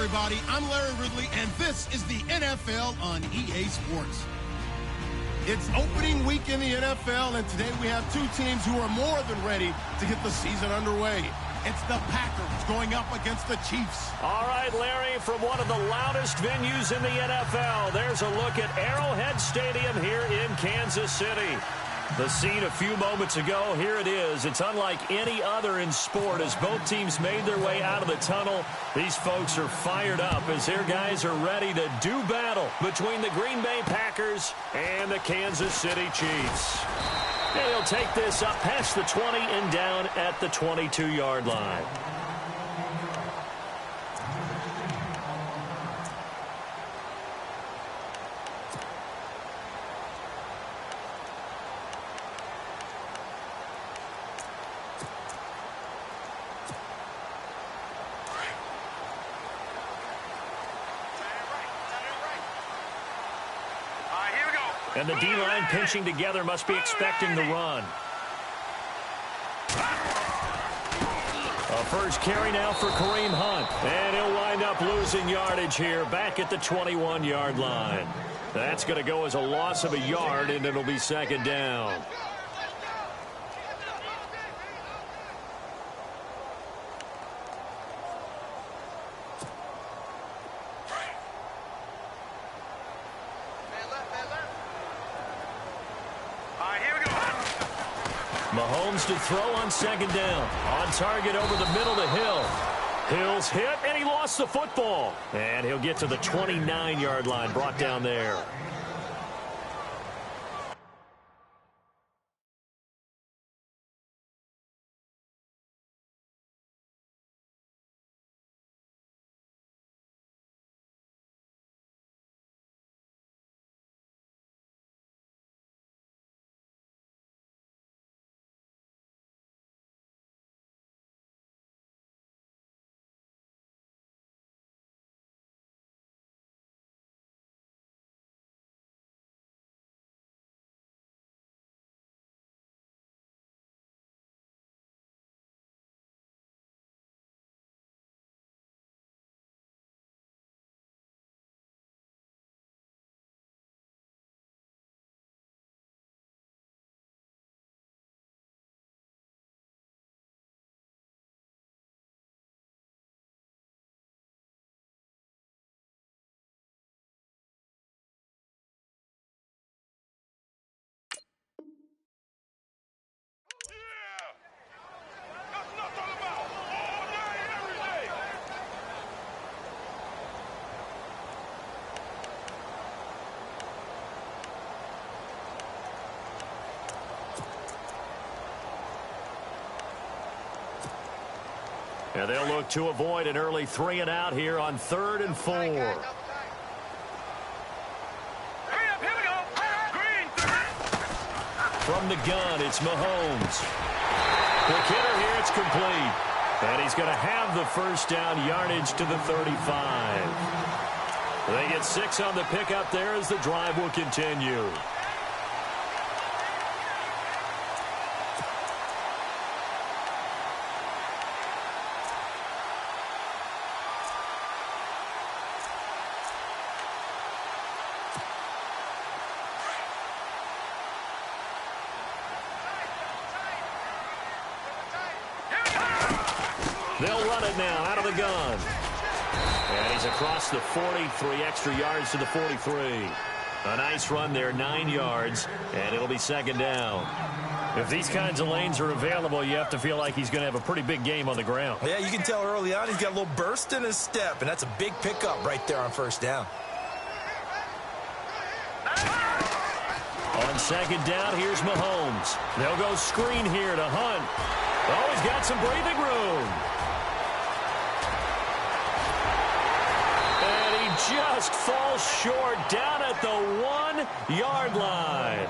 everybody. I'm Larry Ridley, and this is the NFL on EA Sports. It's opening week in the NFL, and today we have two teams who are more than ready to get the season underway. It's the Packers going up against the Chiefs. All right, Larry, from one of the loudest venues in the NFL, there's a look at Arrowhead Stadium here in Kansas City. The scene a few moments ago, here it is. It's unlike any other in sport as both teams made their way out of the tunnel. These folks are fired up as their guys are ready to do battle between the Green Bay Packers and the Kansas City Chiefs. And he'll take this up past the 20 and down at the 22-yard line. And the D-line pinching together must be expecting the run. A first carry now for Kareem Hunt. And he'll wind up losing yardage here back at the 21-yard line. That's going to go as a loss of a yard, and it'll be second down. Mahomes to throw on second down. On target over the middle to Hill. Hill's hit, and he lost the football. And he'll get to the 29-yard line, brought down there. And they'll look to avoid an early 3-and-out here on 3rd and 4. From the gun, it's Mahomes. The kidder here, it's complete. And he's going to have the first down, yardage to the 35. They get 6 on the pickup there as the drive will continue. They'll run it now out of the gun. And he's across the 40, 3 extra yards to the 43. A nice run there, 9 yards, and it'll be second down. If these kinds of lanes are available, you have to feel like he's going to have a pretty big game on the ground. Yeah, you can tell early on he's got a little burst in his step, and that's a big pickup right there on first down. On second down, here's Mahomes. They'll go screen here to Hunt. Oh, he's got some breathing room. And he just falls short down at the 1-yard line.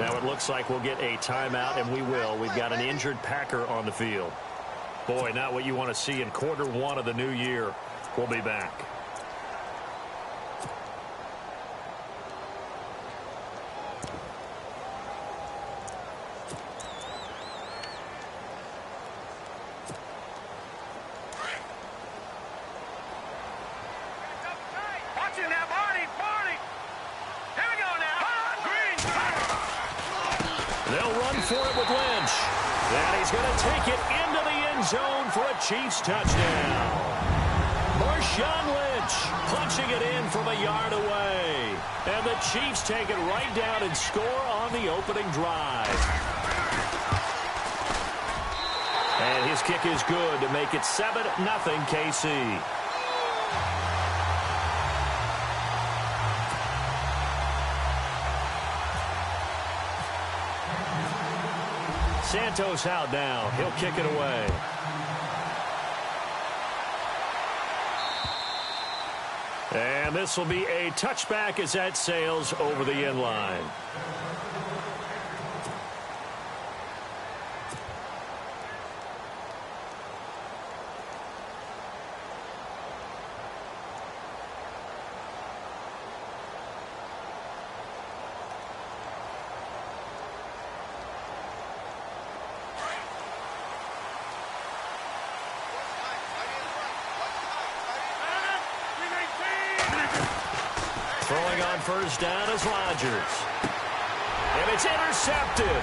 Now it looks like we'll get a timeout, and we will. We've got an injured Packer on the field. Boy, not what you want to see in quarter 1 of the new year. We'll be back. for it with Lynch. And he's going to take it into the end zone for a Chiefs touchdown. Marshawn Lynch punching it in from a yard away. And the Chiefs take it right down and score on the opening drive. And his kick is good to make it 7-0 KC. Santos out now. He'll kick it away. And this will be a touchback as that sails over the end line. Throwing on first down is Rodgers. And it's intercepted.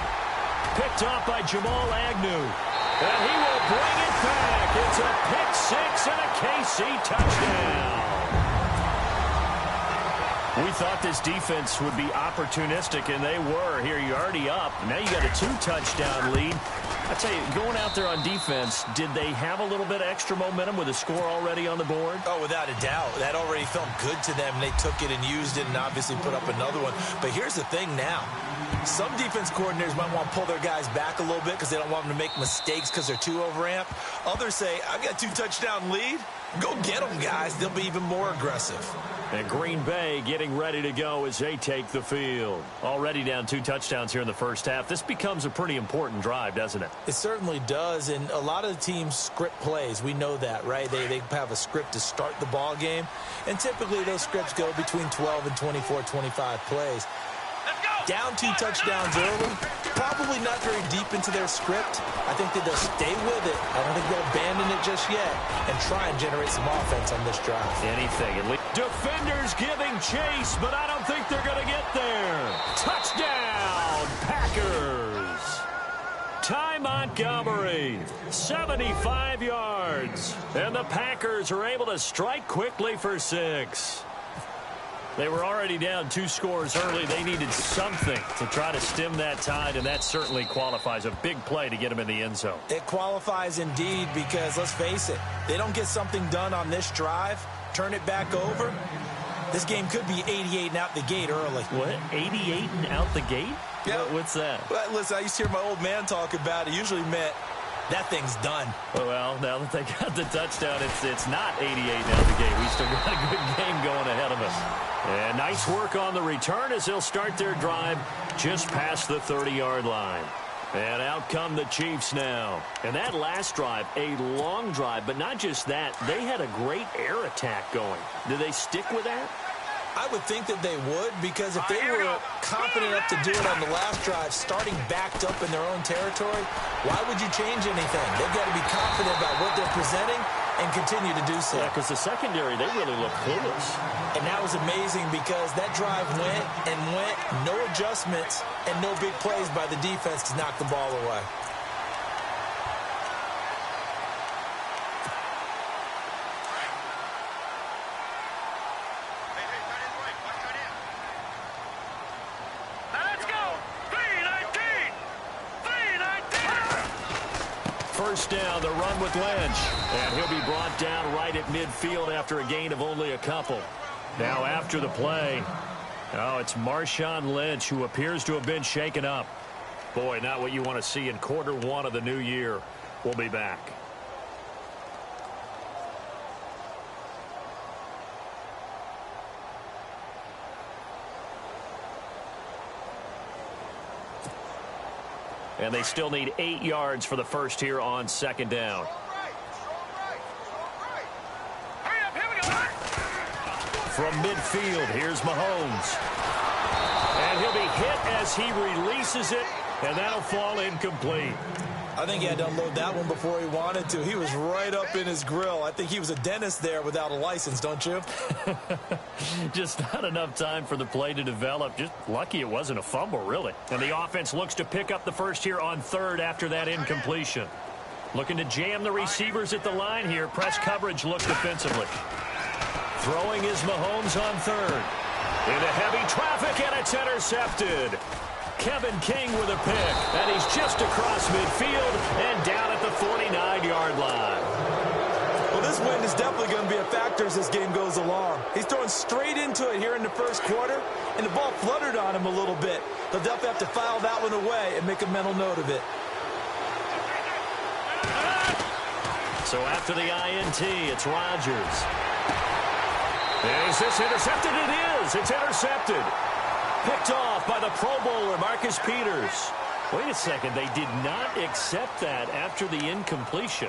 Picked off by Jamal Agnew. And he will bring it back. It's a pick six and a KC touchdown. We thought this defense would be opportunistic, and they were. Here, you're already up. Now you got a 2-touchdown lead. I tell you, going out there on defense, did they have a little bit of extra momentum with a score already on the board? Oh, without a doubt. That already felt good to them. They took it and used it and obviously put up another one. But here's the thing now. Some defense coordinators might want to pull their guys back a little bit because they don't want them to make mistakes because they're too overamped. Others say, I've got a 2-touchdown lead. Go get them, guys. They'll be even more aggressive. And Green Bay getting ready to go as they take the field. Already down 2 touchdowns here in the first half. This becomes a pretty important drive, doesn't it? It certainly does, and a lot of the teams script plays. We know that, right? They have a script to start the ball game, and typically those scripts go between 12 and 24, 25 plays. Down 2 touchdowns early, probably not very deep into their script. I think that they'll stay with it. I don't think they'll abandon it just yet and try and generate some offense on this drive. Anything. Defenders giving chase, but I don't think they're going to get there. Touchdown, Packers. Ty Montgomery, 75 yards. And the Packers are able to strike quickly for 6. They were already down 2 scores early. They needed something to try to stem that tide, and that certainly qualifies. A big play to get them in the end zone. It qualifies indeed because, let's face it, they don't get something done on this drive, turn it back over, this game could be 88 and out the gate early. What? 88 and out the gate? Yeah. What's that? Well, listen, I used to hear my old man talk about it. Usually meant that thing's done. Well, now that they got the touchdown, it's not 88 out the gate. We still got a good game going ahead of us. And nice work on the return as they'll start their drive just past the 30-yard line. And out come the Chiefs now. And that last drive, a long drive, but not just that. They had a great air attack going. Do they stick with that? I would think that they would, because if they were confident enough to do it on the last drive, starting backed up in their own territory, why would you change anything? They've got to be confident about what they're presenting and continue to do so. Yeah, because the secondary, they really look clueless. And that was amazing because that drive went and went, no adjustments and no big plays by the defense to knock the ball away. First down, the run with Lynch. And he'll be brought down right at midfield after a gain of only a couple. Now after the play, it's Marshawn Lynch, who appears to have been shaken up. Boy, not what you want to see in quarter 1 of the new year. We'll be back. And they still need 8 yards for the first here on second down. From midfield, here's Mahomes. And he'll be hit as he releases it, and that'll fall incomplete. I think he had to unload that one before he wanted to. He was right up in his grill. I think he was a dentist there without a license, don't you? Just not enough time for the play to develop. Just lucky it wasn't a fumble, really. And the offense looks to pick up the first here on third after that incompletion. Looking to jam the receivers at the line here. Press coverage look defensively. Throwing is Mahomes on third. Into heavy traffic, and it's intercepted. Kevin King with a pick, and he's just across midfield and down at the 49-yard line. Well, this wind is definitely going to be a factor as this game goes along. He's throwing straight into it here in the first quarter, and the ball fluttered on him a little bit. They'll definitely have to file that one away and make a mental note of it. So after the INT, it's Rodgers. Is this intercepted? It is. It's intercepted. Picked off by the Pro Bowler, Marcus Peters. Wait a second. They did not accept that after the incompletion.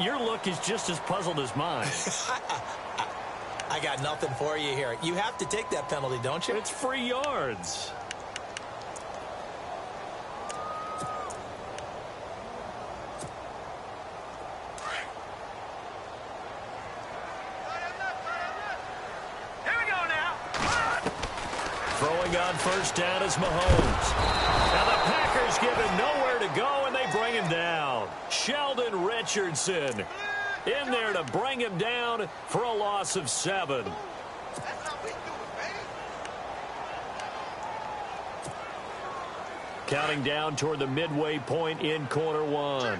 Your look is just as puzzled as mine. I got nothing for you here. You have to take that penalty, don't you? It's free yards. Throwing on first down is Mahomes. Now the Packers give him nowhere to go, and they bring him down. Sheldon Richardson in there to bring him down for a loss of 7. Counting down toward the midway point in quarter one.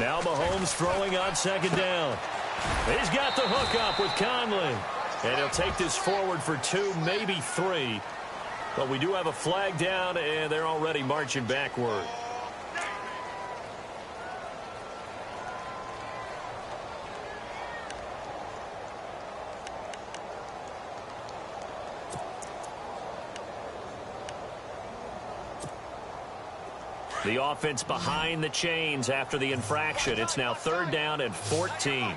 Now Mahomes throwing on second down. He's got the hook up with Conley. And he'll take this forward for 2, maybe 3. But we do have a flag down, and they're already marching backward. The offense behind the chains after the infraction. It's now third down and 14.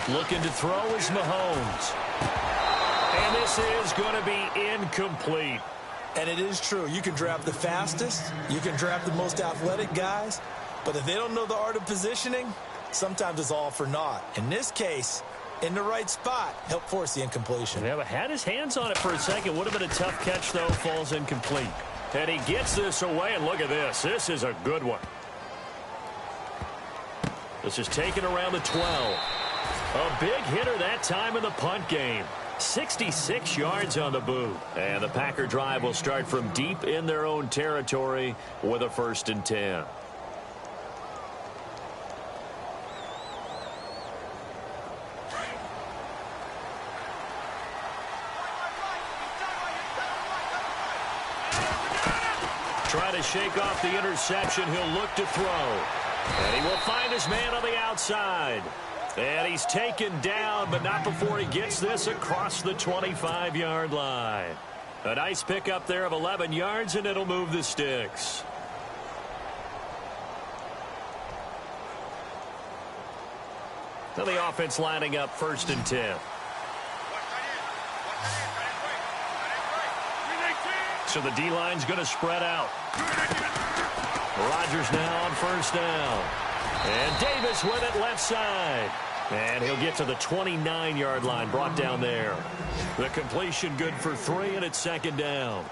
Looking to throw is Mahomes. And this is going to be incomplete. And it is true. You can draft the fastest. You can draft the most athletic guys. But if they don't know the art of positioning, sometimes it's all for naught. In this case, in the right spot, helped force the incompletion. Yeah, but had his hands on it for a second. Would have been a tough catch, though. Falls incomplete. And he gets this away, and look at this. This is a good one. This is taken around the 12. A big hitter that time in the punt game. 66 yards on the boot. And the Packer drive will start from deep in their own territory with a 1st and 10. Trying to shake off the interception. He'll look to throw. And he will find his man on the outside. And he's taken down, but not before he gets this across the 25-yard line. A nice pickup there of 11 yards, and it'll move the sticks. Now the offense lining up 1st and 10. So the D-line's going to spread out. Rodgers now on 1st down. And Davis with it left side. And he'll get to the 29-yard line, brought down there. The completion good for 3, and it's 2nd down.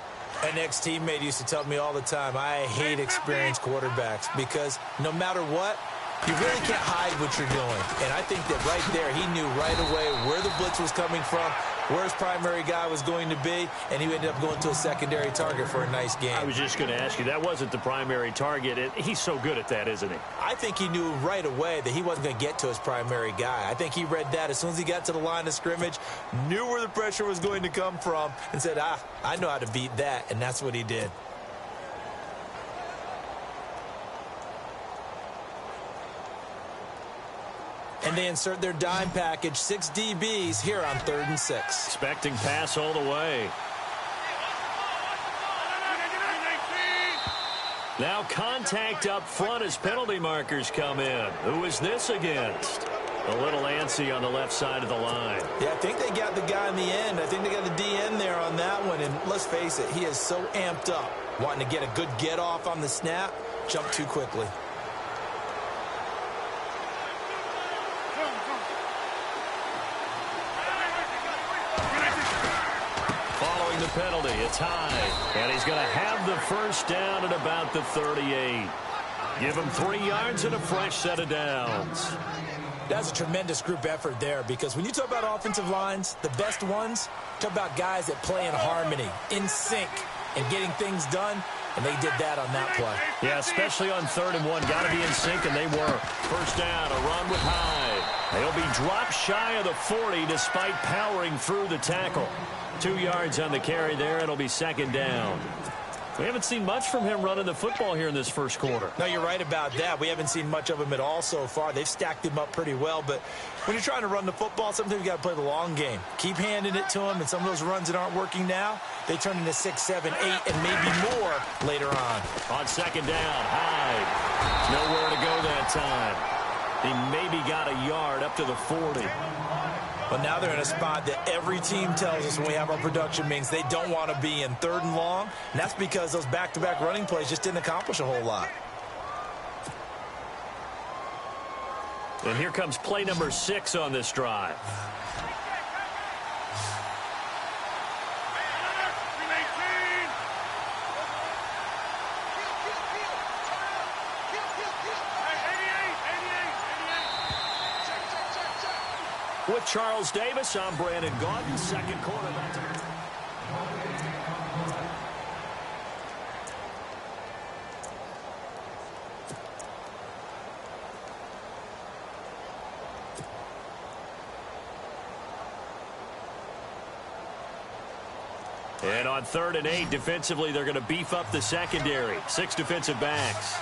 An ex-teammate used to tell me all the time, I hate experienced quarterbacks because no matter what, you really can't hide what you're doing. And I think that right there, he knew right away where the blitz was coming from, where his primary guy was going to be, and he ended up going to a secondary target for a nice game. I was just going to ask you, that wasn't the primary target. He's so good at that, isn't he? I think he knew right away that he wasn't going to get to his primary guy. I think he read that as soon as he got to the line of scrimmage, knew where the pressure was going to come from, and said, I know how to beat that, and that's what he did. And they insert their dime package, 6 DBs here on 3rd and 6. Expecting pass all the way. Now contact up front as penalty markers come in. Who is this against? A little antsy on the left side of the line. Yeah, I think they got the guy in the end. I think they got the DN there on that one. And let's face it, he is so amped up, wanting to get a good get off on the snap, jump too quickly. Following the penalty, it's high. And he's going to have the first down at about the 38. Give him 3 yards and a fresh set of downs. That's a tremendous group effort there, because when you talk about offensive lines, the best ones, talk about guys that play in harmony, in sync, and getting things done, and they did that on that play. Yeah, especially on 3rd and 1. Got to be in sync, and they were. First down, a run with Hyde. They'll be dropped shy of the 40 despite powering through the tackle. 2 yards on the carry there. It'll be second down. We haven't seen much from him running the football here in this first quarter. No, you're right about that. We haven't seen much of him at all so far. They've stacked him up pretty well, but when you're trying to run the football, sometimes you got to play the long game. Keep handing it to him, and some of those runs that aren't working now, they turn into 6, 7, 8, and maybe more later on. On second down, Hyde. Nowhere to go that time. He maybe got a yard up to the 40. But now they're in a spot that every team tells us when we have our production meetings they don't want to be in 3rd and long. And that's because those back-to-back running plays just didn't accomplish a whole lot. And here comes play number 6 on this drive. With Charles Davis, I'm Brandon Gaudin, second quarter. And on 3rd and 8, defensively, they're going to beef up the secondary. 6 defensive backs.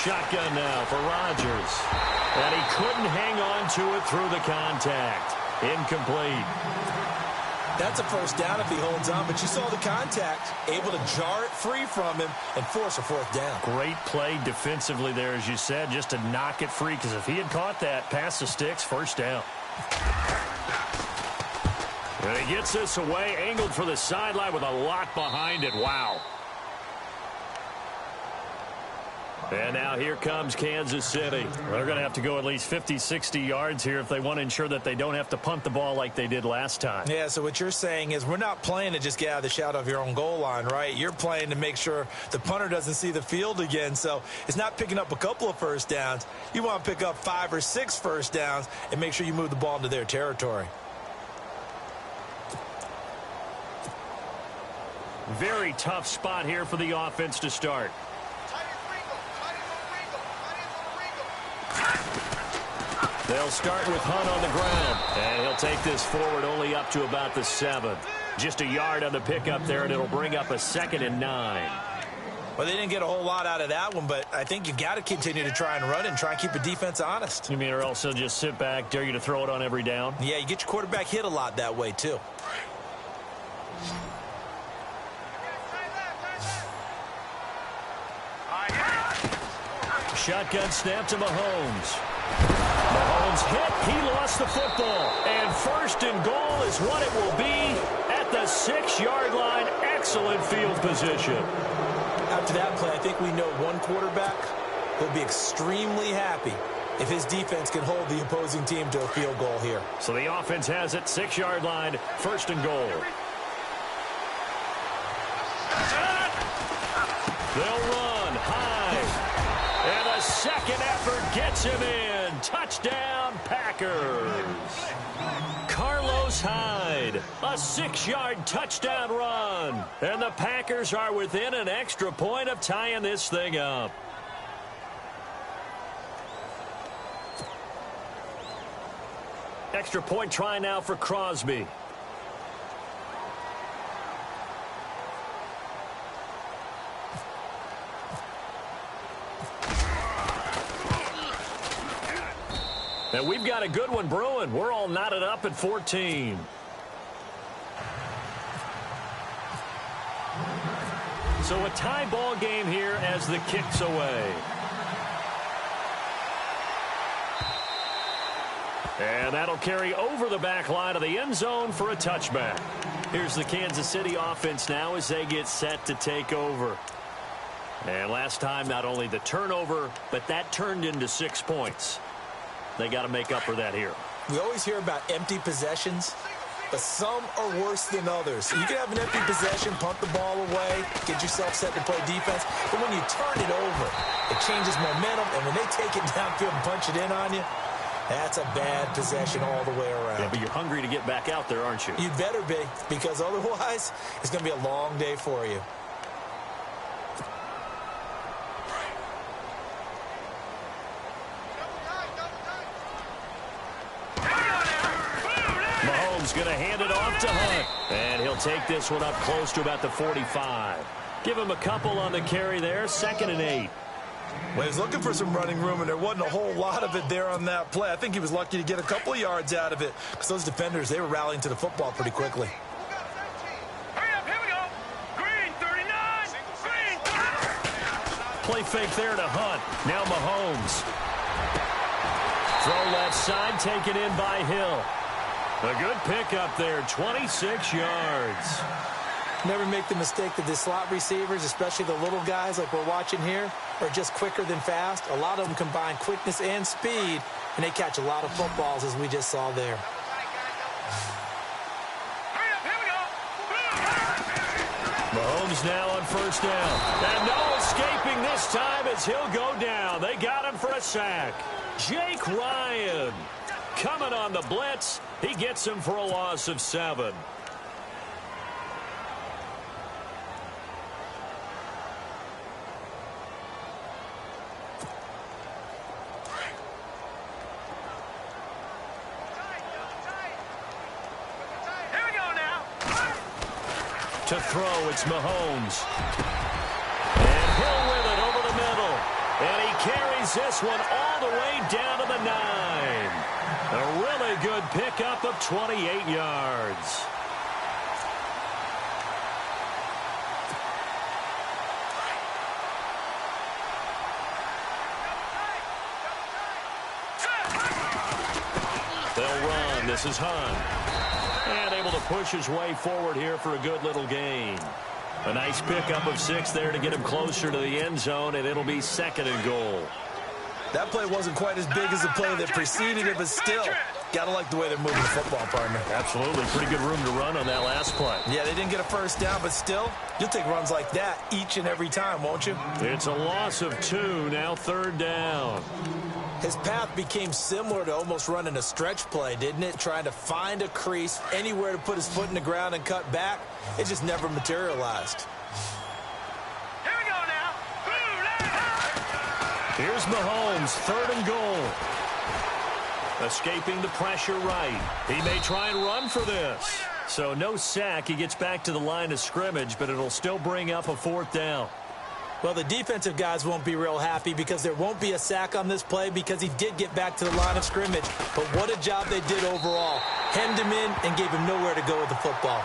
Shotgun now for Rodgers. And he couldn't hang on to it through the contact. Incomplete. That's a first down if he holds on, but you saw the contact, able to jar it free from him and force a 4th down. Great play defensively there, as you said, just to knock it free, because if he had caught that, past the sticks, first down. And he gets this away, angled for the sideline with a lot behind it. Wow. And now here comes Kansas City. They're going to have to go at least 50, 60 yards here if they want to ensure that they don't have to punt the ball like they did last time. Yeah, so what you're saying is we're not playing to just get out of the shadow of your own goal line, right? You're playing to make sure the punter doesn't see the field again. So it's not picking up a couple of first downs. You want to pick up 5 or 6 first downs and make sure you move the ball into their territory. Very tough spot here for the offense to start. They'll start with Hunt on the ground, and he'll take this forward only up to about the 7. Just a yard on the pickup there, and it'll bring up a 2nd and 9. Well, they didn't get a whole lot out of that one, but I think you got to continue to try and run and try and keep the defense honest. You mean, or also just sit back, dare you to throw it on every down? Yeah, you get your quarterback hit a lot that way, too. Shotgun snap to Mahomes. Mahomes hit. He lost the football. And 1st and goal is what it will be at the 6-yard line. Excellent field position. After that play, I think we know one quarterback will be extremely happy if his defense can hold the opposing team to a field goal here. So the offense has it. 6-yard line. 1st and goal. They'll run high. And a second effort gets him in. Touchdown, Packers. Carlos Hyde, a 6-yard touchdown run. And the Packers are within an extra point of tying this thing up. Extra point try now for Crosby. And we've got a good one brewing. We're all knotted up at 14. So a tie ball game here as the kick's away. And that'll carry over the back line of the end zone for a touchback. Here's the Kansas City offense now as they get set to take over. And last time, not only the turnover, but that turned into 6 points. They got to make up for that here. We always hear about empty possessions, but some are worse than others. So you can have an empty possession, punt the ball away, get yourself set to play defense. But when you turn it over, it changes momentum. And when they take it downfield and punch it in on you, that's a bad possession all the way around. Yeah, but you're hungry to get back out there, aren't you? You'd better be, because otherwise it's going to be a long day for you. Going to hand it off to Hunt. And he'll take this one up close to about the 45. Give him a couple on the carry there. 2nd and 8. Well, he was looking for some running room, and there wasn't a whole lot of it there on that play. I think he was lucky to get a couple of yards out of it because those defenders, they were rallying to the football pretty quickly. Hurry up, here we go. Green, 39. Green. Play fake there to Hunt. Now Mahomes. Throw left side, taken in by Hill. A good pickup there, 26 yards. Never make the mistake that the slot receivers, especially the little guys like we're watching here, are just quicker than fast. A lot of them combine quickness and speed, and they catch a lot of footballs, as we just saw there. Hurry up, here we go. Mahomes now on 1st down. And no escaping this time as he'll go down. They got him for a sack. Jake Ryan coming on the blitz. He gets him for a loss of 7. Here we go now. To throw, it's Mahomes. And Hill with it over the middle. And he carries this one all the way down to the 9. A really good pickup of 28 yards. They'll run. This is Hunt. And able to push his way forward here for a good little gain. A nice pickup of 6 there to get him closer to the end zone, and it'll be 2nd and goal. That play wasn't quite as big as the play that preceded it, but still, got to like the way they're moving the football, partner. Absolutely. Pretty good room to run on that last play. Yeah, they didn't get a 1st down, but still, you'll take runs like that each and every time, won't you? It's a loss of 2, now 3rd down. His path became similar to almost running a stretch play, didn't it? Trying to find a crease, anywhere to put his foot in the ground and cut back. It just never materialized. Here's Mahomes, 3rd and goal. Escaping the pressure right. He may try and run for this. So no sack. He gets back to the line of scrimmage, but it'll still bring up a 4th down. Well, the defensive guys won't be real happy because there won't be a sack on this play because he did get back to the line of scrimmage. But what a job they did overall. Hemmed him in and gave him nowhere to go with the football.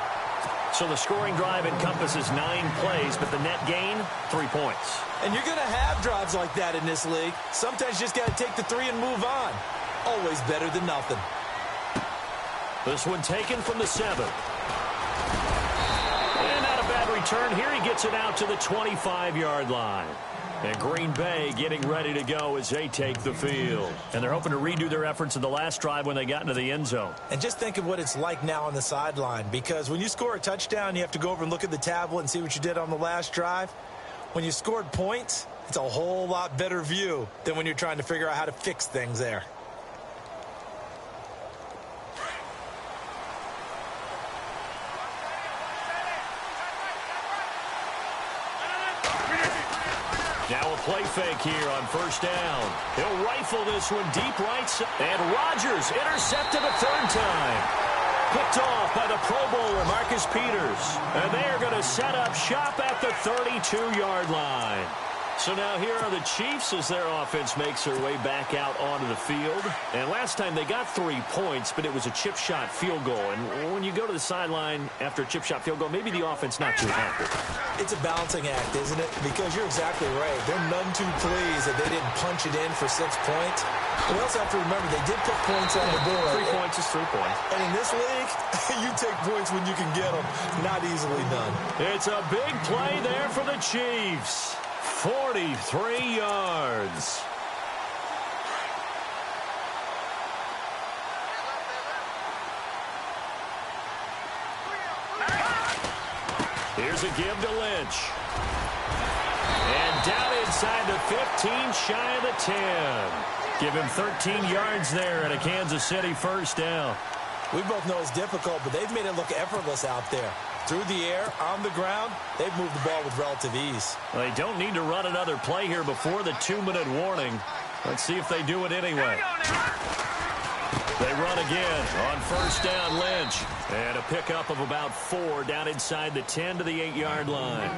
So the scoring drive encompasses 9 plays, but the net gain, 3 points. And you're going to have drives like that in this league. Sometimes you just got to take the 3 and move on. Always better than nothing. This one taken from the 7. And not a bad return here. He gets it out to the 25-yard line. And Green Bay getting ready to go as they take the field. And they're hoping to redo their efforts in the last drive when they got into the end zone. And just think of what it's like now on the sideline, because when you score a touchdown, you have to go over and look at the tablet and see what you did on the last drive. When you scored points, it's a whole lot better view than when you're trying to figure out how to fix things there. Now a play fake here on 1st down. He'll rifle this one deep right side. And Rodgers intercepted a 3rd time. Picked off by the Pro Bowler, Marcus Peters. And they are going to set up shop at the 32-yard line. So now here are the Chiefs as their offense makes their way back out onto the field. And last time they got 3 points, but it was a chip shot field goal. And when you go to the sideline after a chip shot field goal, maybe the offense not too happy. It's a balancing act, isn't it? Because you're exactly right. They're none too pleased that they didn't punch it in for 6 points. We also have to remember they did put points on the board. 3 points is 3 points. And in this league, you take points when you can get them. Not easily done. It's a big play there for the Chiefs. 43 yards. Here's a give to Lynch. And down inside the 15, shy of the 10. Give him 13 yards there at a Kansas City first down. We both know it's difficult, but they've made it look effortless out there. Through the air, on the ground, they've moved the ball with relative ease. Well, they don't need to run another play here before the 2-minute warning. Let's see if they do it anyway. They run again on first down, Lynch. And a pickup of about 4 down inside the 10 to the 8-yard line.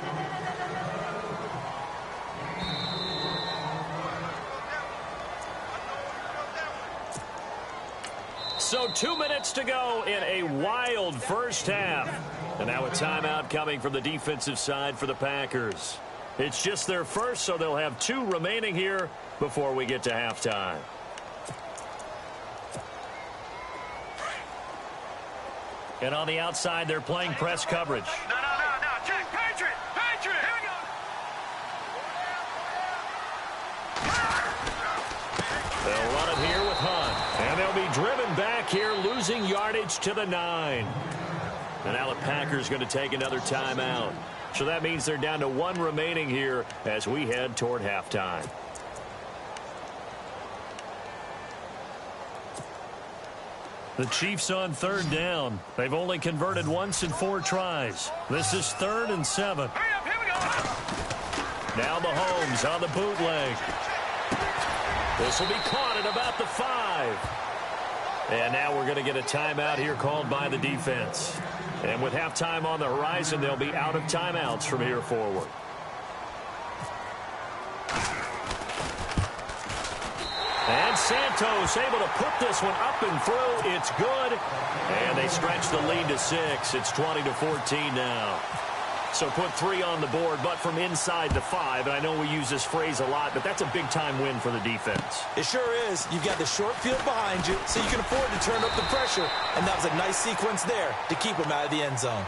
So 2 minutes to go in a wild first half. And now a timeout coming from the defensive side for the Packers. It's just their first, so they'll have 2 remaining here before we get to halftime. And on the outside, they're playing press coverage. No. Check. Patriot. Here we go. They'll run it here with Hunt. And they'll be driven back here, losing yardage to the 9. And now the Packers going to take another timeout. So that means they're down to 1 remaining here as we head toward halftime. The Chiefs on third down. They've only converted once in 4 tries. This is 3rd and 7. Hurry up. Here we go. Now Mahomes on the bootleg. This will be caught at about the 5. And now we're going to get a timeout here called by the defense. And with halftime on the horizon, they'll be out of timeouts from here forward. And Santos able to put this one up and through. It's good. And they stretch the lead to 6. It's 20-14 now. So put 3 on the board, but from inside the 5. And I know we use this phrase a lot, but that's a big-time win for the defense. It sure is. You've got the short field behind you, so you can afford to turn up the pressure. And that was a nice sequence there to keep them out of the end zone.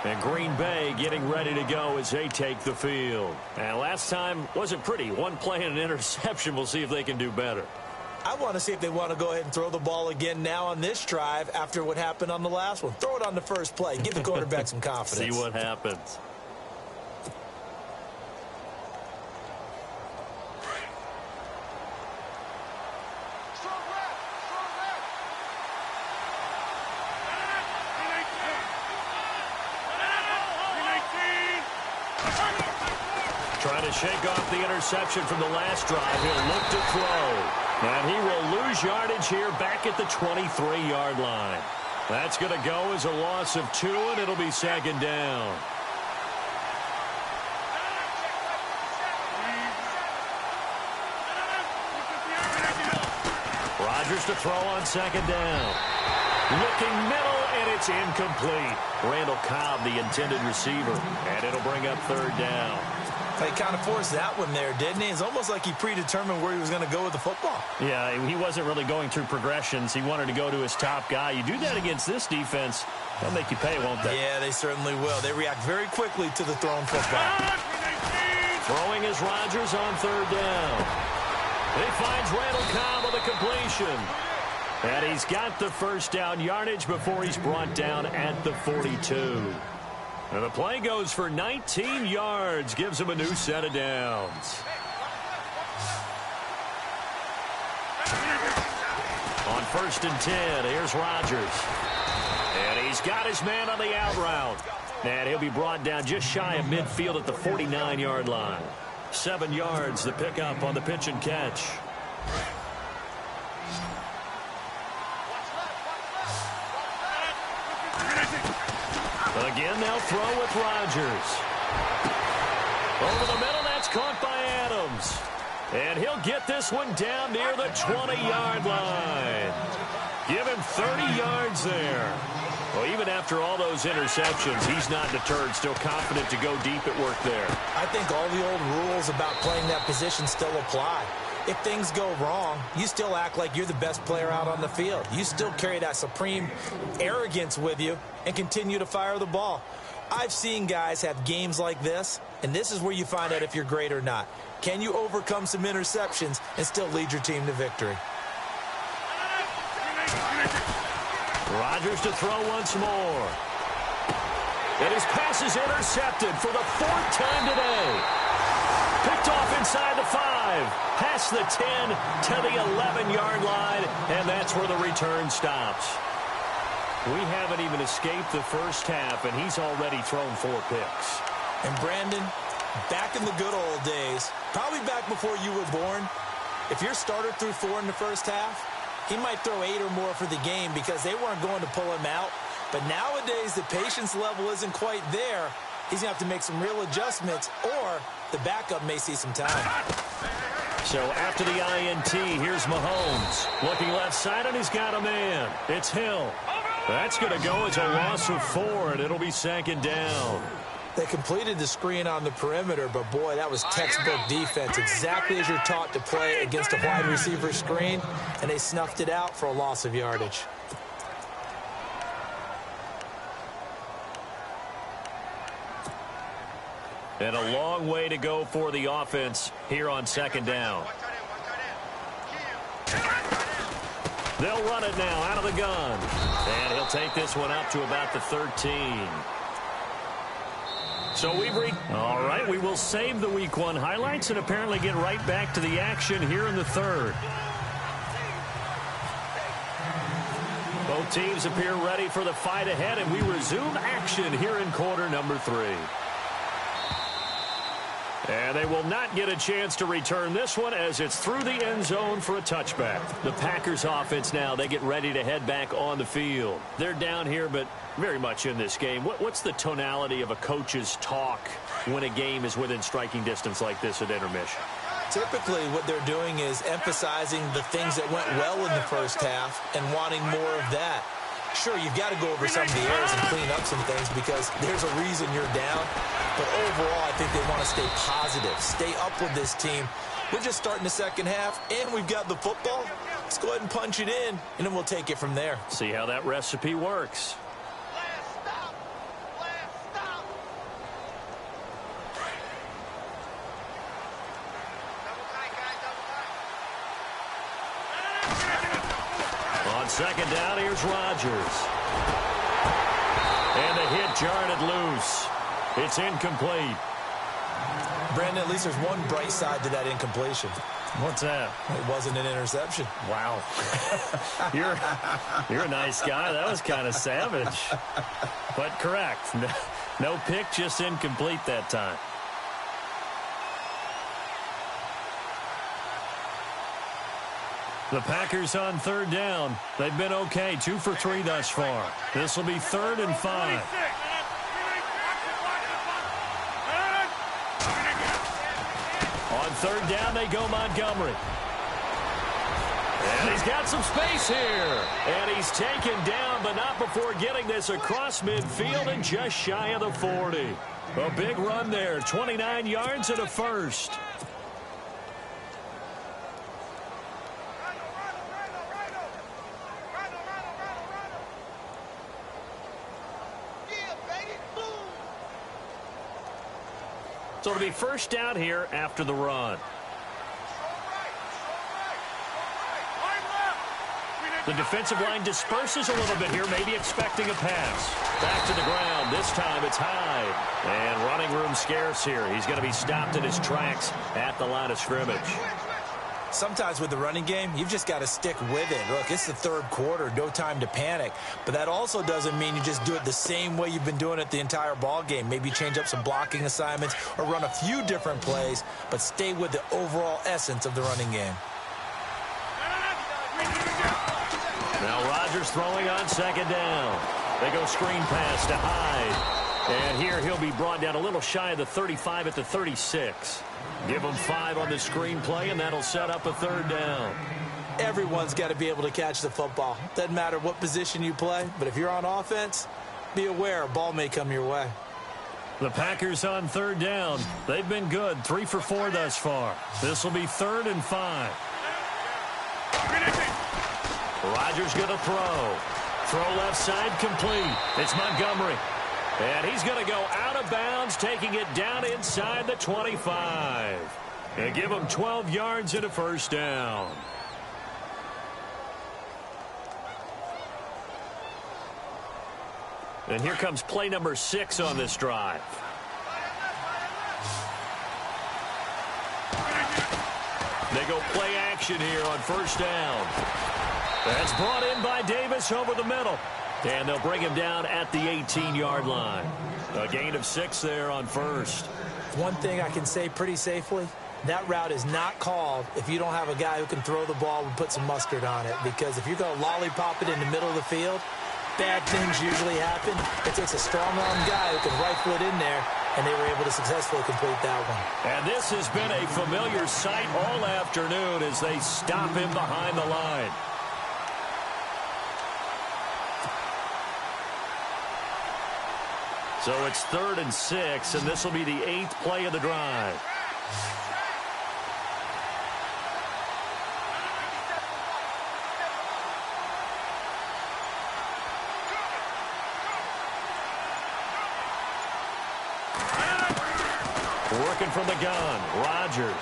And Green Bay getting ready to go as they take the field. And last time wasn't pretty. 1 play and an interception. We'll see if they can do better. I want to see if they want to go ahead and throw the ball again now on this drive after what happened on the last one. Throw it on the first play. Give the quarterback some confidence. See what happens. Trying to shake off the interception from the last drive. He'll look to throw. And he will lose yardage here back at the 23-yard line. That's going to go as a loss of 2, and it'll be 2nd down. Rodgers to throw on 2nd down. Looking middle, and it's incomplete. Randall Cobb, the intended receiver. And it'll bring up 3rd down. He kind of forced that one there, didn't he? It's almost like he predetermined where he was going to go with the football. Yeah, he wasn't really going through progressions. He wanted to go to his top guy. You do that against this defense, they'll make you pay, won't they? Yeah, they certainly will. They react very quickly to the thrown football. Throwing is Rodgers on 3rd down. He finds Randall Cobb with a completion. And he's got the first down yardage before he's brought down at the 42. And the play goes for 19 yards, gives him a new set of downs. On 1st and 10, here's Rodgers. And he's got his man on the out route. And he'll be brought down just shy of midfield at the 49-yard line. 7 yards, the pickup on the pitch and catch. Again, they'll throw with Rodgers. Over the middle, that's caught by Adams. And he'll get this one down near the 20-yard line. Give him 30 yards there. Well, even after all those interceptions, he's not deterred, still confident to go deep at work there. I think all the old rules about playing that position still apply. If things go wrong, you still act like you're the best player out on the field. You still carry that supreme arrogance with you and continue to fire the ball. I've seen guys have games like this, and this is where you find out if you're great or not. Can you overcome some interceptions and still lead your team to victory? Rodgers to throw once more. And his pass is intercepted for the 4th time today. Picked off inside the 5, past the 10 to the 11-yard line, and that's where the return stops. We haven't even escaped the first half, and he's already thrown 4 picks. And Brandon, back in the good old days, probably back before you were born, if your starter threw 4 in the first half, he might throw 8 or more for the game because they weren't going to pull him out. But nowadays, the patience level isn't quite there. He's going to have to make some real adjustments, or the backup may see some time. So after the INT, here's Mahomes. Looking left side, and he's got a man. It's Hill. That's going to go as a loss of 4, and it'll be 2nd down. They completed the screen on the perimeter, but, boy, that was textbook defense, exactly as you're taught to play against a wide receiver screen, and they snuffed it out for a loss of yardage. And a long way to go for the offense here on 2nd down. They'll run it now out of the gun. And he'll take this one up to about the 13. So all right, we will save the Week 1 highlights and apparently get right back to the action here in the 3rd. Both teams appear ready for the fight ahead, and we resume action here in quarter number 3. And they will not get a chance to return this one as it's through the end zone for a touchback. The Packers offense now, they get ready to head back on the field. They're down here, but very much in this game. What's the tonality of a coach's talk when a game is within striking distance like this at intermission? Typically, what they're doing is emphasizing the things that went well in the first half and wanting more of that. Sure, you've got to go over some of the errors and clean up some things because there's a reason you're down. But overall, I think they want to stay positive, stay up with this team. We're just starting the second half, and we've got the football. Let's go ahead and punch it in, and then we'll take it from there. See how that recipe works. On 2nd down, here's Rodgers. And the hit jarred it loose. It's incomplete. Brandon, at least there's one bright side to that incompletion. What's that? It wasn't an interception. Wow. You're a nice guy. That was kind of savage. But correct. No pick, just incomplete that time. The Packers on 3rd down. They've been okay, 2 for 3 thus far. This will be 3rd and 5. On 3rd down, they go Montgomery. And he's got some space here. And he's taken down, but not before getting this across midfield and just shy of the 40. A big run there, 29 yards and a first. So it'll be first down here after the run. The defensive line disperses a little bit here, maybe expecting a pass. Back to the ground. This time it's Hyde. And running room scarce here. He's going to be stopped in his tracks at the line of scrimmage. Sometimes with the running game, you've just got to stick with it. Look, it's the 3rd quarter, no time to panic. But that also doesn't mean you just do it the same way you've been doing it the entire ball game. Maybe change up some blocking assignments or run a few different plays, but stay with the overall essence of the running game. Now Rodgers throwing on 2nd down. They go screen pass to Hyde. And here he'll be brought down a little shy of the 35 at the 36. Give him 5 on the screenplay, and that'll set up a 3rd down. Everyone's got to be able to catch the football. Doesn't matter what position you play, but if you're on offense, be aware a ball may come your way. The Packers on 3rd down. They've been good, 3 for 4 thus far. This will be 3rd and 5. Rodgers going to throw. Throw left side complete. It's Montgomery. And he's going to go out of bounds, taking it down inside the 25. And give him 12 yards and a 1st down. And here comes play number 6 on this drive. They go play action here on 1st down. That's brought in by Davis over the middle. And they'll bring him down at the 18-yard line. A gain of 6 there on 1st. One thing I can say pretty safely, that route is not called if you don't have a guy who can throw the ball and put some mustard on it. Because if you're going to lollipop it in the middle of the field, bad things usually happen. It takes a strong-arm guy who can rifle it in there, and they were able to successfully complete that one. And this has been a familiar sight all afternoon as they stop him behind the line. So it's 3rd and 6, and this will be the 8th play of the drive. Working from the gun, Rodgers.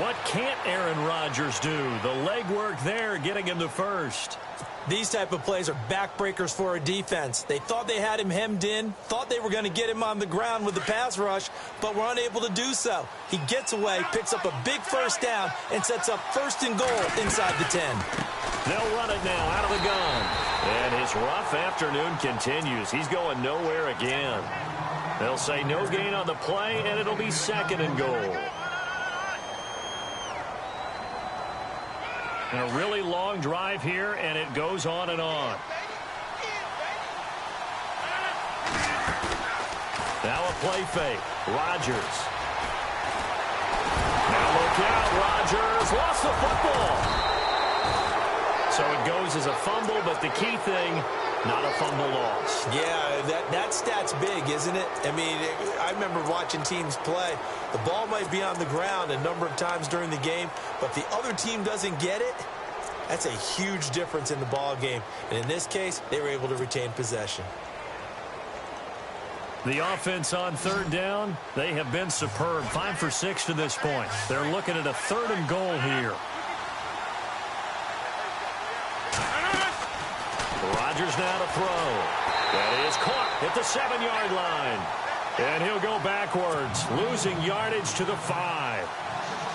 What can't Aaron Rodgers do? The legwork there getting him the 1st. These type of plays are backbreakers for a defense. They thought they had him hemmed in, thought they were going to get him on the ground with the pass rush, but were unable to do so. He gets away, picks up a big 1st down, and sets up 1st and goal inside the 10. They'll run it now out of the gun. And his rough afternoon continues. He's going nowhere again. They'll say no gain on the play, and it'll be 2nd and goal. And a really long drive here, and it goes on and on. Now a play fake. Rodgers. Now look out. Rodgers lost the football. So it goes as a fumble, but the key thing, not a fumble loss. Yeah, that stat's big, isn't it? I mean, I remember watching teams play. The ball might be on the ground a number of times during the game, but the other team doesn't get it. That's a huge difference in the ball game. And in this case, they were able to retain possession. The offense on 3rd down, they have been superb. 5 for 6 to this point. They're looking at a 3rd and goal here. Rodgers now to throw. That is caught at the 7-yard line. And he'll go backwards, losing yardage to the 5.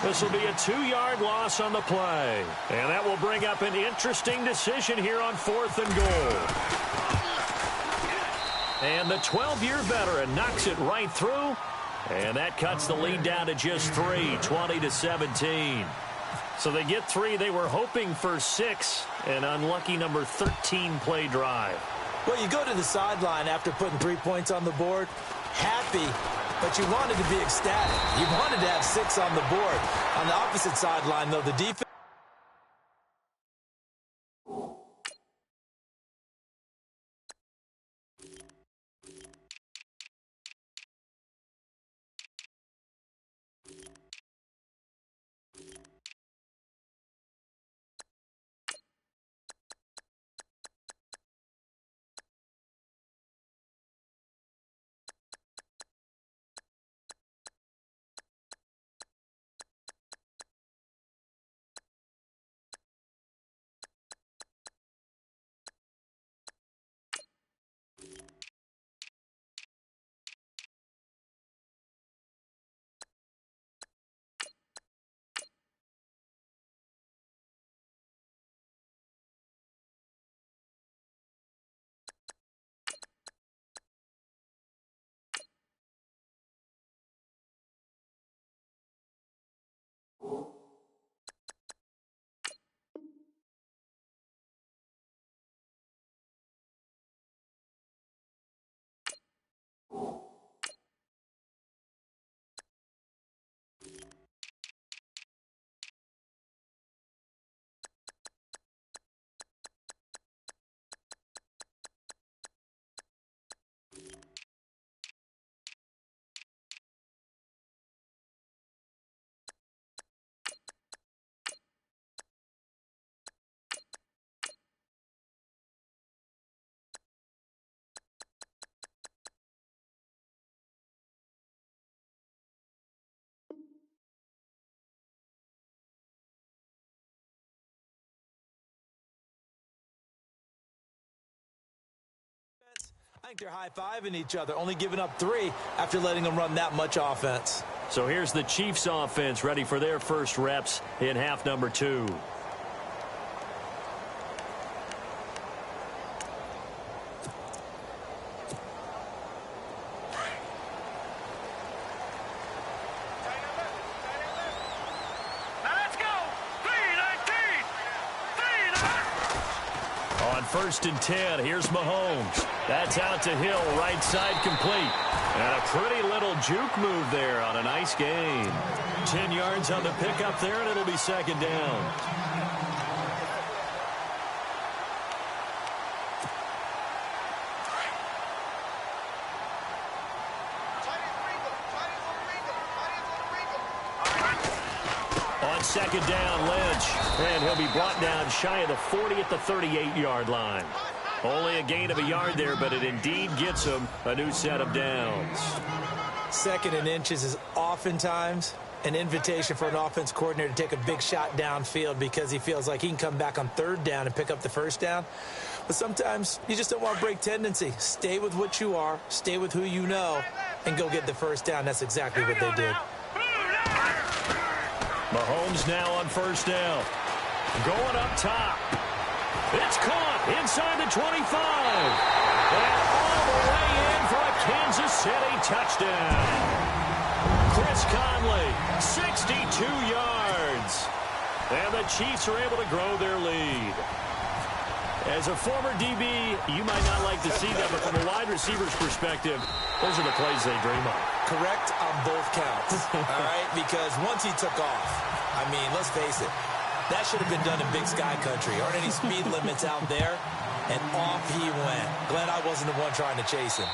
This will be a 2-yard loss on the play. And that will bring up an interesting decision here on 4th and goal. And the 12-year veteran knocks it right through. And that cuts the lead down to just 3, 20-17. So they get 3. They were hoping for 6. An unlucky number 13 play drive. Well, you go to the sideline after putting 3 points on the board, happy, but you wanted to be ecstatic. You wanted to have 6 on the board. On the opposite sideline, though, the defense I think they're high-fiving each other, only giving up 3 after letting them run that much offense. So here's the Chiefs offense ready for their first reps in half number 2. First and 10. Here's Mahomes. That's out to Hill. Right side complete. And a pretty little juke move there on a nice gain. 10 yards on the pickup there, and it'll be second down. On second down, Lynch. And he'll be brought down shy of the 40 at the 38-yard line. Only a gain of a yard there, but it indeed gets him a new set of downs. Second and inches is oftentimes an invitation for an offense coordinator to take a big shot downfield because he feels like he can come back on third down and pick up the first down. But sometimes you just don't want to break tendency. Stay with what you are, stay with who you know, and go get the first down. That's exactly what they did. Mahomes now on first down. Going up top. It's caught inside the 25. And all the way in for a Kansas City touchdown. Chris Conley, 62 yards. And the Chiefs are able to grow their lead. As a former DB, you might not like to see that, but from a wide receiver's perspective, those are the plays they dream of. Correct on both counts, all right? Because once he took off, I mean, let's face it, that should have been done in Big Sky Country. Aren't any speed limits out there? And off he went. Glad I wasn't the one trying to chase him.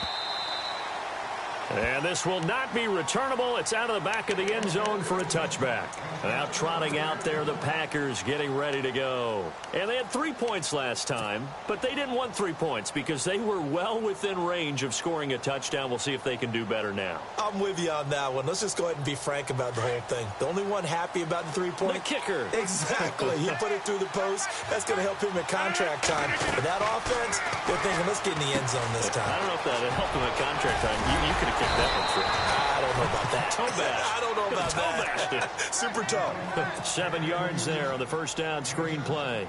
And this will not be returnable. It's out of the back of the end zone for a touchback. Now trotting out there, the Packers getting ready to go. And they had 3 points last time, but they didn't want 3 points because they were well within range of scoring a touchdown. We'll see if they can do better now. I'm with you on that one. Let's just go ahead and be frank about the whole thing. The only one happy about the 3-point? The kicker. Exactly. He put it through the post. That's going to help him at contract time. But that offense, they're thinking, let's get in the end zone this time. I don't know if that helped him at contract time. You could have kicked that one through. I don't know about that. Toe bash. I don't know about that. Super toe. 7 yards there on the first down screen play.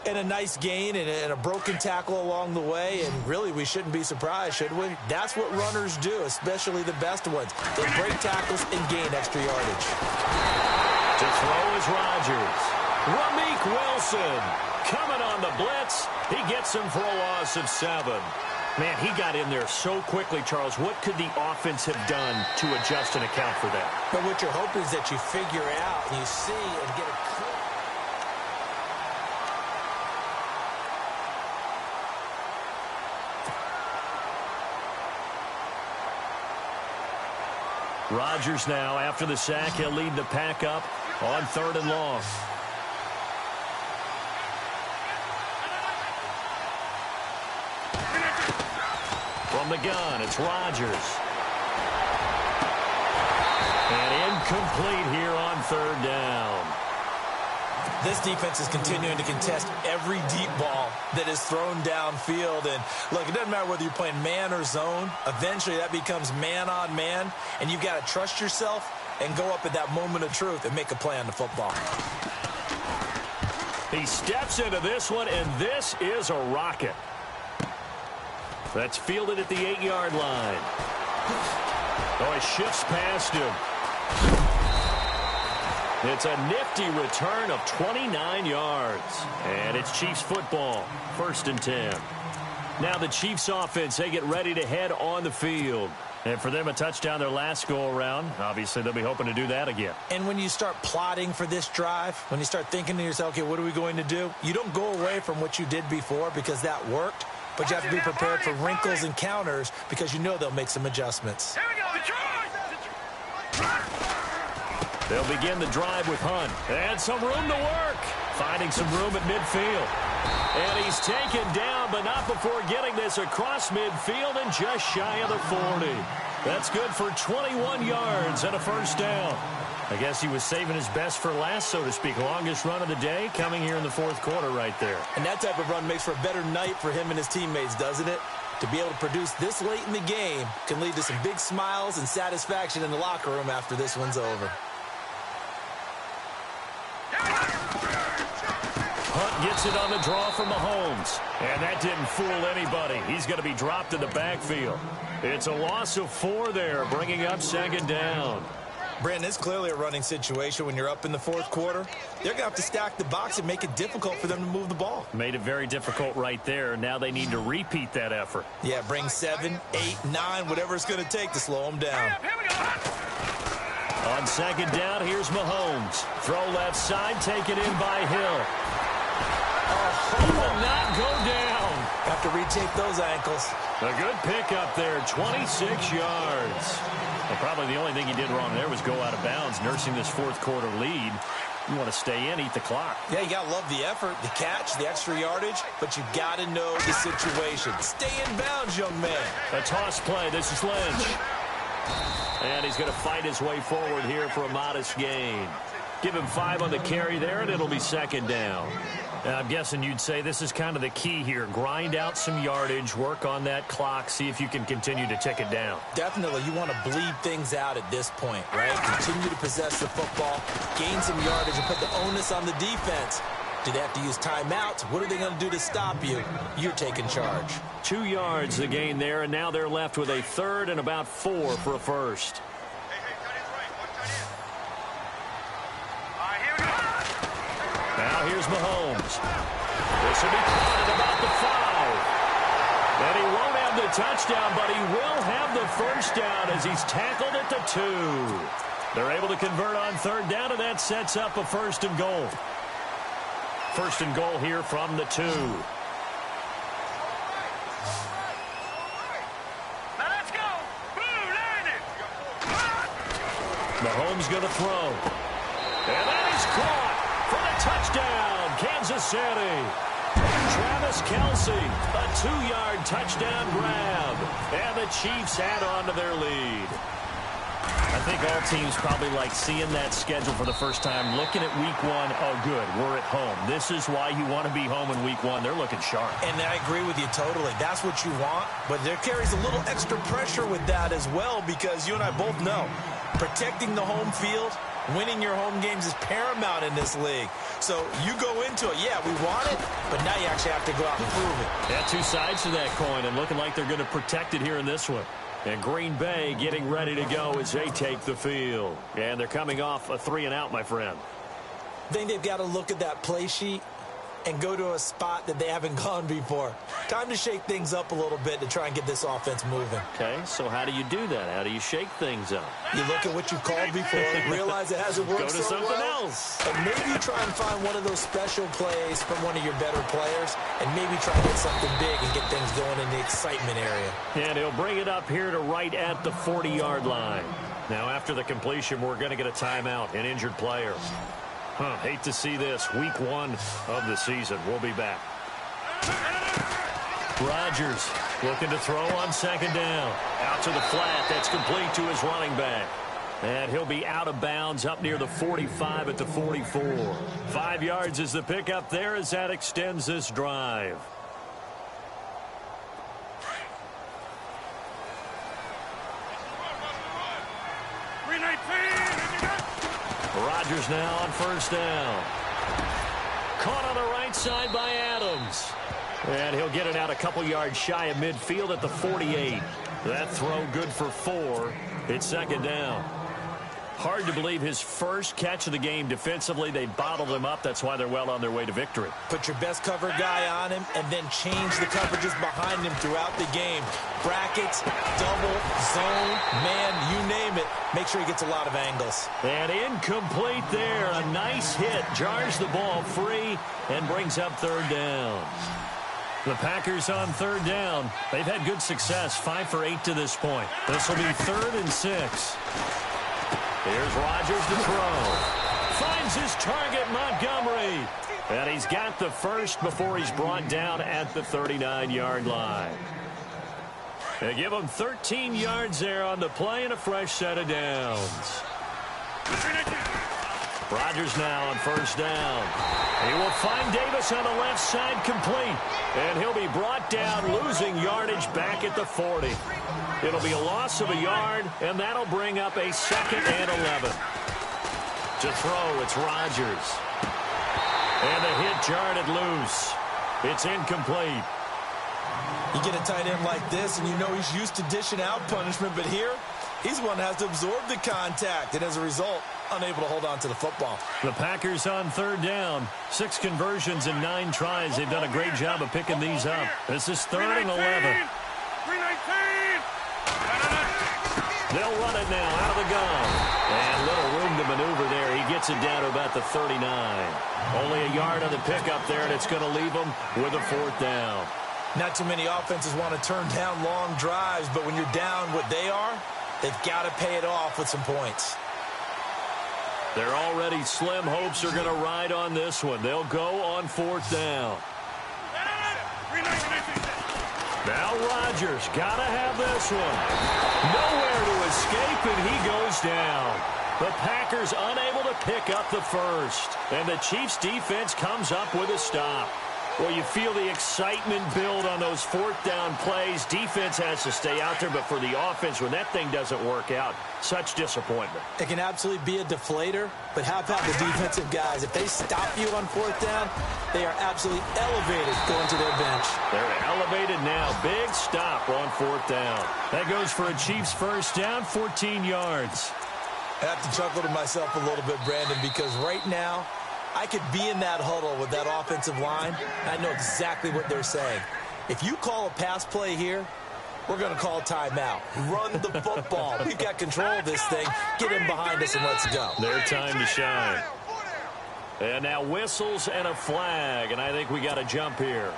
And a nice gain and a broken tackle along the way. And really, we shouldn't be surprised, should we? That's what runners do, especially the best ones. They break tackles and gain extra yardage. To throw is Rodgers. Rameek Wilson coming on the blitz. He gets him for a loss of 7. Man, he got in there so quickly, Charles. What could the offense have done to adjust and account for that? But what you're hoping is that you figure out and you see and get a clear. Rodgers now, after the sack, he'll lead the pack up on 3rd and long. From the gun, it's Rodgers. And incomplete here on 3rd down. This defense is continuing to contest every deep ball that is thrown downfield. And, look, it doesn't matter whether you're playing man or zone. Eventually, that becomes man-on-man, and you've got to trust yourself and go up at that moment of truth and make a play on the football. He steps into this one, and this is a rocket. That's fielded at the 8-yard line. Oh, he shifts past him. It's a nifty return of 29 yards. And it's Chiefs football, 1st and 10. Now the Chiefs offense, they get ready to head on the field. And for them, a touchdown their last go-around. Obviously, they'll be hoping to do that again. And when you start plotting for this drive, when you start thinking to yourself, okay, what are we going to do? You don't go away from what you did before because that worked. But you have to be prepared for wrinkles and counters because you know they'll make some adjustments. Here we go, They'll begin the drive with Hunt. And some room to work. Finding some room at midfield. And he's taken down, but not before getting this across midfield and just shy of the 40. That's good for 21 yards and a first down. I guess he was saving his best for last, so to speak. Longest run of the day coming here in the 4th quarter right there. And that type of run makes for a better night for him and his teammates, doesn't it? To be able to produce this late in the game can lead to some big smiles and satisfaction in the locker room after this one's over. Hunt gets it on the draw from Mahomes. And that didn't fool anybody. He's going to be dropped in the backfield. It's a loss of 4 there, bringing up second down. Brandon, it's clearly a running situation when you're up in the fourth quarter. They're going to have to stack the box and make it difficult for them to move the ball. Made it very difficult right there. Now they need to repeat that effort. Yeah, bring 7, 8, 9, whatever it's going to take to slow them down. On second down, here's Mahomes. Throw left side, taken in by Hill. He will not go down. Have to retake those ankles. A good pickup there, 26 yards. Well, probably the only thing he did wrong there was go out of bounds, nursing this fourth quarter lead. You want to stay in, eat the clock. Yeah, you got to love the effort, the catch, the extra yardage, but you got to know the situation. Stay in bounds, young man. A toss play. This is Lynch. And he's going to fight his way forward here for a modest gain. Give him 5 on the carry there, and it'll be second down. Now, I'm guessing you'd say this is kind of the key here. Grind out some yardage, work on that clock, see if you can continue to tick it down. Definitely. You want to bleed things out at this point, right? Continue to possess the football, gain some yardage, and put the onus on the defense. Do they have to use timeouts? What are they going to do to stop you? You're taking charge. 2 yards the gain there, and now they're left with a third and about 4 for a first. Now here's Mahomes. This will be caught at about the 5. And he won't have the touchdown, but he will have the first down as he's tackled at the 2. They're able to convert on third down, and that sets up a first and goal. First and goal here from the 2. Now let's go. Blue landed. Mahomes going to throw. And that is caught. For the touchdown, Kansas City. Travis Kelce, a 2-yard touchdown grab. And the Chiefs add on to their lead. I think all teams probably like seeing that schedule for the first time, looking at week 1. Oh, good, we're at home. This is why you want to be home in week 1. They're looking sharp. And I agree with you totally. That's what you want. But there carries a little extra pressure with that as well, because you and I both know protecting the home field, winning your home games is paramount in this league. So you go into it, yeah, we want it, but now you actually have to go out and prove it. Yeah, 2 sides to that coin, and looking like they're going to protect it here in this one. And Green Bay getting ready to go as they take the field. And they're coming off a 3-and-out, my friend. I think they've got to look at that play sheet and go to a spot that they haven't gone before. Time to shake things up a little bit to try and get this offense moving. Okay, so how do you do that? How do you shake things up? You look at what you've called before, realize it hasn't worked Go to so something well, else. and maybe you try and find one of those special plays from one of your better players, and maybe try to get something big and get things going in the excitement area. And he'll bring it up here to right at the 40-yard line. Now, after the completion, we're going to get a timeout, an injured player. Hate to see this. Week 1 of the season. We'll be back. Rodgers looking to throw on second down. Out to the flat. That's complete to his running back. And he'll be out of bounds up near the 45 at the 44. 5 yards is the pickup there as that extends this drive. Rodgers now on first down. Caught on the right side by Adams. And he'll get it out a couple yards shy of midfield at the 48. That throw good for 4. It's second down. Hard to believe his first catch of the game defensively. They bottled him up. That's why they're well on their way to victory. Put your best cover guy on him and then change the coverages behind him throughout the game. Brackets, double, zone, man, you name it. Make sure he gets a lot of angles. And incomplete there. A nice hit. Jars the ball free and brings up third down. The Packers on third down. They've had good success. 5 for 8 to this point. This will be 3rd and 6. Here's Rodgers to throw. Finds his target, Montgomery. And he's got the first before he's brought down at the 39-yard line. They give him 13 yards there on the play and a fresh set of downs. Rodgers now on first down. He will find Davis on the left side, complete. And he'll be brought down, losing yardage back at the 40. It'll be a loss of a yard, and that'll bring up a 2nd and 11. To throw, it's Rodgers. And the hit jarred loose. It's incomplete. You get a tight end like this, and you know he's used to dishing out punishment, but here, he's one that has to absorb the contact, and as a result, unable to hold on to the football. The Packers on 3rd down. 6 conversions and 9 tries. They've done a great job of picking these up. This is 3rd and 11. 319. They'll run it now out of the gun. And little room to maneuver there. He gets it down to about the 39. Only a yard on the pickup there, and it's going to leave him with a 4th down. Not too many offenses want to turn down long drives, but when you're down what they are, they've got to pay it off with some points. Their already slim hopes are going to ride on this one. They'll go on 4th down. Now Rodgers got to have this one. Nowhere to escape, and he goes down. The Packers unable to pick up the first. And the Chiefs defense comes up with a stop. Well, you feel the excitement build on those 4th down plays. Defense has to stay out there, but for the offense, when that thing doesn't work out, such disappointment. It can absolutely be a deflator, but how about the defensive guys? If they stop you on 4th down, they are absolutely elevated going to their bench. They're elevated now. Big stop on 4th down. That goes for a Chiefs first down, 14 yards. I have to chuckle to myself a little bit, Brandon, because right now, I could be in that huddle with that offensive line. I know exactly what they're saying. If you call a pass play here, we're going to call timeout. Run the football. We've got control of this thing. Get him behind us and let's go. Their time to shine. And now whistles and a flag, and I think we got a jump here.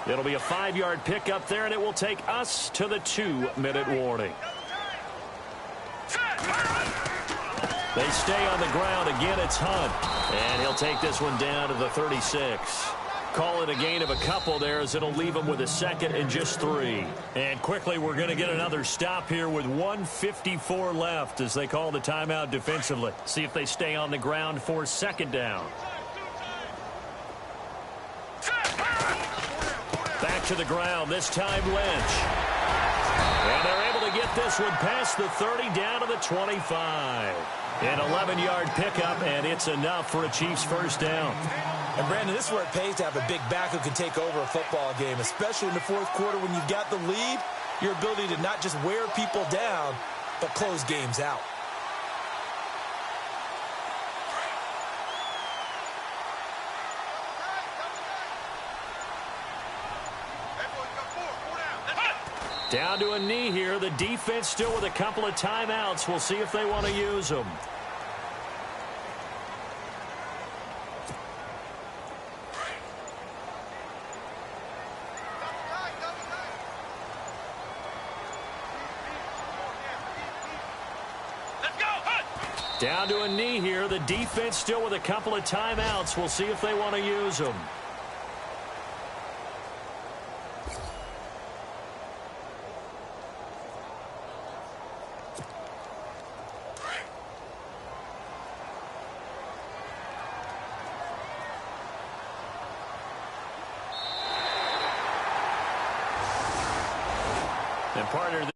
It'll be a 5-yard pickup there, and it will take us to the 2-minute warning. They stay on the ground. Again, it's Hunt. And he'll take this one down to the 36. Call it a gain of a couple there as it'll leave him with a 2nd and just 3. And quickly, we're going to get another stop here with 1:54 left as they call the timeout defensively. See if they stay on the ground for 2nd down. Back to the ground, this time Lynch. And they're able to get this one past the 30 down to the 25. An 11-yard pickup, and it's enough for a Chiefs first down. And, Brandon, this is where it pays to have a big back who can take over a football game, especially in the 4th quarter when you've got the lead, your ability to not just wear people down, but close games out. Down to a knee here. The defense still with a couple of timeouts. We'll see if they want to use them. Down to a knee here. The defense still with a couple of timeouts. We'll see if they want to use them. And partner,